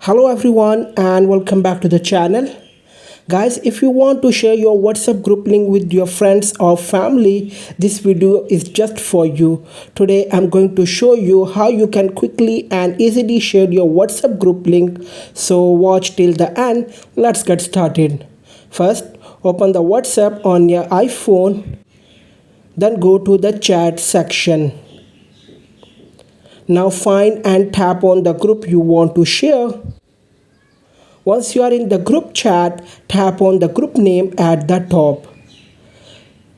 Hello everyone and welcome back to the channel. Guys, if you want to share your WhatsApp group link with your friends or family, this video is just for you. Today I'm going to show you how you can quickly and easily share your WhatsApp group link. So watch till the end. Let's get started. First, open the WhatsApp on your iPhone, then go to the chat section. Now find and tap on the group you want to share. Once you are in the group chat, tap on the group name at the top.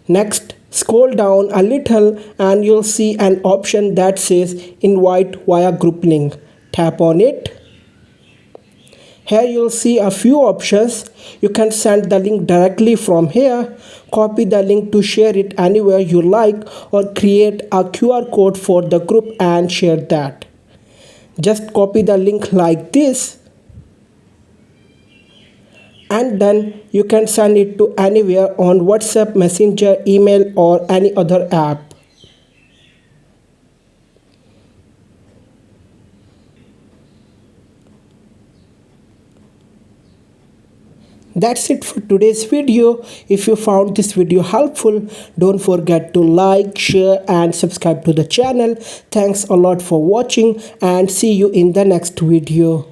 Next, scroll down a little and you'll see an option that says invite via group link. Tap on it. Here you'll see a few options. You can send the link directly from here, copy the link to share it anywhere you like, or create a QR code for the group and share that. Just copy the link like this, and then you can send it to anywhere on WhatsApp, Messenger, email, or any other app. That's it for today's video. If you found this video helpful, don't forget to like, share and subscribe to the channel. Thanks a lot for watching and see you in the next video.